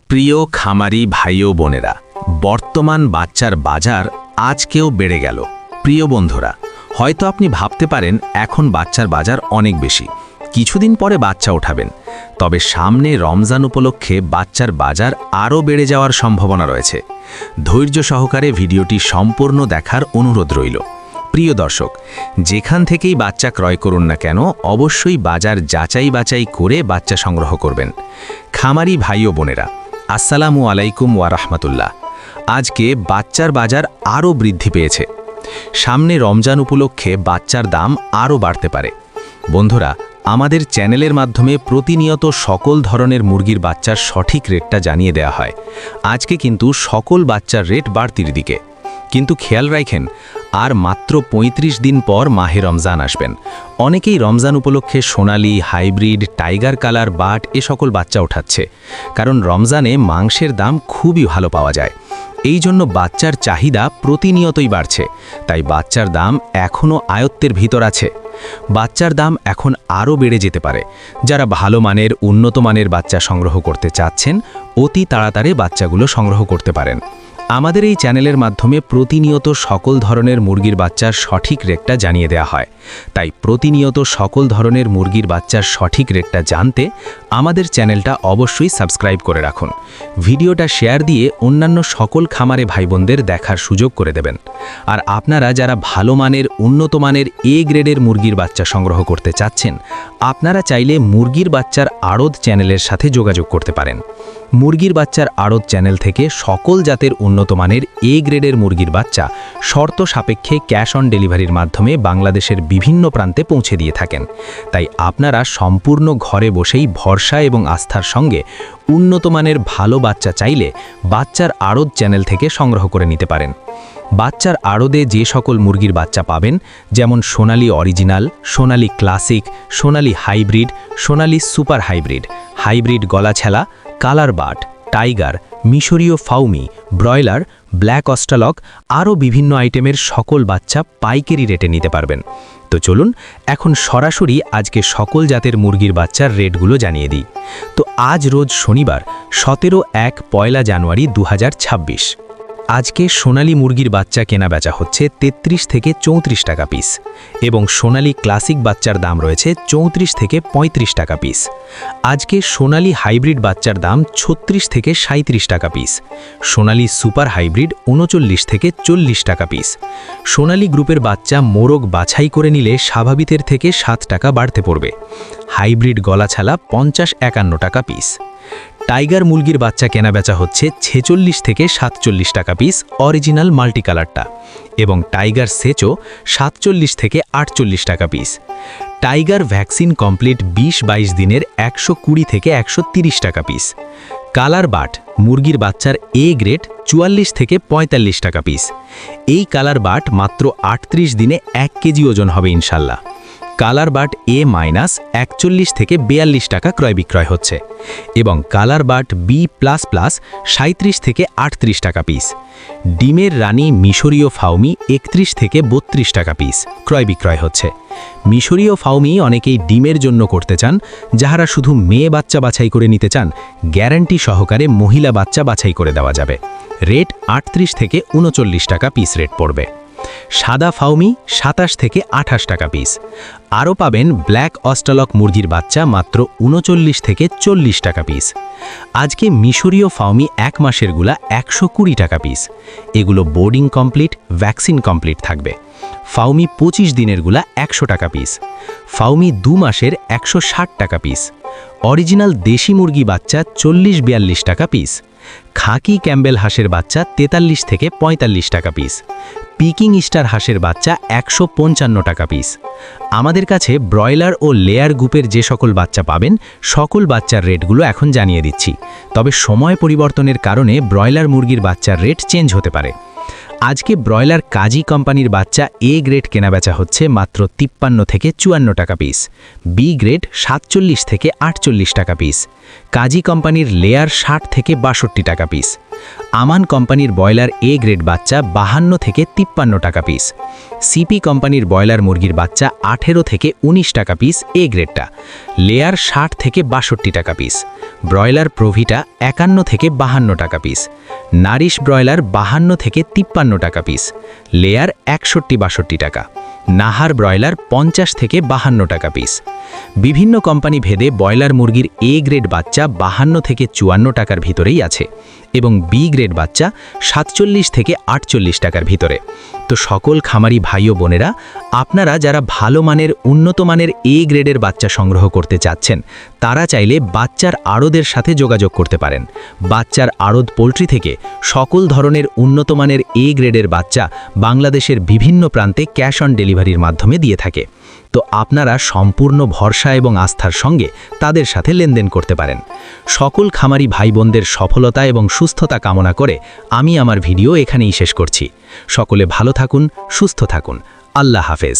প্রিয় খামারি ভাই ও বোনেরা, বর্তমান বাচ্চার বাজার আজকেও বেড়ে গেল। প্রিয় বন্ধুরা, হয়তো আপনি ভাবতে পারেন এখন বাচ্চার বাজার অনেক বেশি, কিছুদিন পরে বাচ্চা ওঠাবেন, তবে সামনে রমজান উপলক্ষে বাচ্চার বাজার আরও বেড়ে যাওয়ার সম্ভাবনা রয়েছে। ধৈর্য সহকারে ভিডিওটি সম্পূর্ণ দেখার অনুরোধ রইল। প্রিয় দর্শক, যেখান থেকেই বাচ্চা ক্রয় করুন না কেন, অবশ্যই বাজার যাচাই বাছাই করে বাচ্চা সংগ্রহ করবেন। খামারি ভাই ও বোনেরা, আসসালামু আলাইকুম ওয়া রাহমাতুল্লাহ। আজকে বাচ্চার বাজার আরও বৃদ্ধি পেয়েছে। সামনে রমজান উপলক্ষে বাচ্চার দাম আরও বাড়তে পারে। বন্ধুরা, আমাদের চ্যানেলের মাধ্যমে প্রতিনিয়ত সকল ধরনের মুরগির বাচ্চার সঠিক রেটটা জানিয়ে দেওয়া হয়। আজকে কিন্তু সকল বাচ্চার রেট বাড়তির দিকে। কিন্তু খেয়াল রাখেন, আর মাত্র ৩৫ দিন পর মাহে রমজান আসবেন। অনেকেই রমজান উপলক্ষে সোনালি, হাইব্রিড, টাইগার কালার, বাট এ সকল বাচ্চা ওঠাচ্ছে, কারণ রমজানে মাংসের দাম খুবই ভালো পাওয়া যায়। এই জন্য বাচ্চার চাহিদা প্রতিনিয়তই বাড়ছে, তাই বাচ্চার দাম এখনও আয়ত্তের ভিতর আছে। বাচ্চার দাম এখন আরও বেড়ে যেতে পারে। যারা ভালো মানের, উন্নত মানের বাচ্চা সংগ্রহ করতে চাচ্ছেন, অতি তাড়াতাড়ি বাচ্চাগুলো সংগ্রহ করতে পারেন। আমাদের এই চ্যানেলের মাধ্যমে প্রতিনিয়ত সকল ধরনের মুরগির বাচ্চার সঠিক রেটটা জানিয়ে দেওয়া হয়। তাই প্রতিনিয়ত সকল ধরনের মুরগির বাচ্চার সঠিক রেটটা জানতে আমাদের চ্যানেলটা অবশ্যই সাবস্ক্রাইব করে রাখুন। ভিডিওটা শেয়ার দিয়ে অন্যান্য সকল খামারে ভাইবোনদের দেখার সুযোগ করে দেবেন। আর আপনারা যারা ভালো মানের, উন্নত মানের এ গ্রেডের মুরগির বাচ্চা সংগ্রহ করতে চাচ্ছেন, আপনারা চাইলে মুরগির বাচ্চার আড়ত চ্যানেলের সাথে যোগাযোগ করতে পারেন। মুরগির বাচ্চার আড়ত চ্যানেল থেকে সকল জাতের উন্নত মানের এ গ্রেডের মুরগির বাচ্চা শর্ত সাপেক্ষে ক্যাশ অন ডেলিভারির মাধ্যমে বাংলাদেশের বিভিন্ন প্রান্তে পৌঁছে দিয়ে থাকেন। তাই আপনারা সম্পূর্ণ ঘরে বসেই ভরসা এবং আস্থার সঙ্গে উন্নত মানের ভালো বাচ্চা চাইলে বাচ্চার আড়ত চ্যানেল থেকে সংগ্রহ করে নিতে পারেন। বাচ্চার আড়তে যে সকল মুরগির বাচ্চা পাবেন, যেমন Sonali original, Sonali classic, Sonali hybrid, Sonali super hybrid, hybrid গলাছেলা, কালার বাট, টাইগার, মিশরীয় ফাউমি, ব্রয়লার, ব্ল্যাক অস্ট্রালক, আরও বিভিন্ন আইটেমের সকল বাচ্চা পাইকারি রেটে নিতে পারবেন। তো চলুন এখন সরাসরি আজকে সকল জাতের মুরগির বাচ্চার রেটগুলো জানিয়ে দিই। তো আজ রোজ শনিবার 17 জানুয়ারি 2026। আজকে সোনালি মুরগির বাচ্চা কেনা বেচা হচ্ছে 33 থেকে 34 টাকা পিস, এবং সোনালি ক্লাসিক বাচ্চার দাম রয়েছে 34 থেকে 35 টাকা পিস। আজকে সোনালি হাইব্রিড বাচ্চার দাম 36 থেকে 37 টাকা পিস, সোনালি সুপার হাইব্রিড 39 থেকে 40 টাকা পিস। সোনালি গ্রুপের বাচ্চা মোরগ বাছাই করে নিলে স্বাভাবিকের থেকে 7 টাকা বাড়তে পড়বে। হাইব্রিড গলাছালা 50-51 টাকা পিস। টাইগার মুরগির বাচ্চা কেনা বেচা হচ্ছে 46 থেকে 47 টাকা পিস অরিজিনাল মাল্টি কালারটা, এবং টাইগার সেচও 47 থেকে 48 টাকা পিস। টাইগার ভ্যাকসিন কমপ্লিট 20-22 দিনের 120 থেকে 130 টাকা পিস। কালার বাট মুরগির বাচ্চার এ গ্রেড 44 থেকে 45 টাকা পিস। এই কালার বাট মাত্র 38 দিনে 1 কেজি ওজন হবে ইনশাল্লাহ। কালার বাট এ মাইনাস 41 থেকে 42 টাকা ক্রয় বিক্রয় হচ্ছে, এবং colour but B plus plus 37 থেকে 38 টাকা পিস। ডিমের রানী মিশরীয় ফাউমি 31 থেকে 32 টাকা পিস ক্রয় বিক্রয় হচ্ছে। মিশরীয় ফাউমি অনেকেই ডিমের জন্য করতে চান, যাহারা শুধু মেয়ে বাচ্চা বাছাই করে নিতে চান, গ্যারান্টি সহকারে মহিলা বাচ্চা বাছাই করে দেওয়া যাবে। রেট 38 থেকে 39 টাকা পিস রেট পড়বে। সাদা ফাউমি 27 থেকে 28 টাকা পিস। আরও পাবেন ব্ল্যাক অস্ট্রালক মুরগির বাচ্চা মাত্র 39 থেকে 40 টাকা পিস। আজকে মিশরীয় ফাউমি 1 মাসের গুলা 120 টাকা পিস। এগুলো বোর্ডিং কমপ্লিট, ভ্যাকসিন কমপ্লিট থাকবে। ফাউমি 25 দিনের গুলা 100 টাকা পিস। ফাউমি 2 মাসের 160 টাকা পিস। অরিজিনাল দেশি মুরগি বাচ্চা 40-42 টাকা পিস। খাকি ক্যাম্বেল হাঁসের বাচ্চা 43 থেকে 45 টাকা পিস। পিকিং স্টার হাঁসের বাচ্চা 155 টাকা পিস। আমাদের কাছে ব্রয়লার ও লেয়ার গ্রুপের যে সকল বাচ্চা পাবেন, সকল বাচ্চার রেটগুলো এখন জানিয়ে দিচ্ছি, তবে সময় পরিবর্তনের কারণে ব্রয়লার মুরগির বাচ্চার রেট চেঞ্জ হতে পারে। আজকে ব্রয়লার কাজী কোম্পানির বাচ্চা এ গ্রেড কেনাবেচা হচ্ছে মাত্র 53 থেকে 54 টাকা পিস, বি গ্রেড 47 থেকে 48 টাকা পিস, কাজী কোম্পানির লেয়ার 60 থেকে 62 টাকা পিস, আমান কোম্পানির ব্রয়লার এ গ্রেড বাচ্চা 52 থেকে 53 টাকা পিস, সিপি কোম্পানির ব্রয়লার মুরগির বাচ্চা 18 থেকে 19 টাকা পিস এ গ্রেডটা, লেয়ার 60 থেকে 62 টাকা পিস, ব্রয়লার প্রভিটা 51 থেকে 52 টাকা পিস, নারিশ ব্রয়লার 52 থেকে 53 টাকা পিস, লেয়ার 61-62 টাকা, নাহার ব্রয়লার 50 থেকে 52 টাকা পিস। বিভিন্ন কোম্পানি ভেদে ব্রয়লার মুরগির এ গ্রেড বাচ্চা 52 থেকে 54 টাকার ভিতরেই আছে এবং বি গ্রেড বাচ্চা 47 থেকে 48 টাকার ভিতরে। তো সকল খামারি ভাই ও বোনেরা, আপনারা যারা ভালো মানের উন্নত মানের এ গ্রেডের বাচ্চা সংগ্রহ করতে চাচ্ছেন, তারা চাইলে বাচ্চার আড়তের সাথে যোগাযোগ করতে পারেন। বাচ্চার আড়ত পোলট্রি থেকে সকল ধরনের উন্নত মানের এ গ্রেডের বাচ্চা বাংলাদেশের বিভিন্ন প্রান্তে ক্যাশ অন ডেলিভারির মাধ্যমে দিয়ে থাকে। তো আপনারা সম্পূর্ণ ভরসা এবং আস্থার সঙ্গে তাদের সাথে লেনদেন করতে পারেন। সকল খামারি ভাই বোনদের সফলতা এবং সুস্থতা কামনা করে আমি আমার ভিডিও এখানেই শেষ করছি। সকলে ভালো থাকুন, সুস্থ থাকুন। আল্লাহ হাফেজ।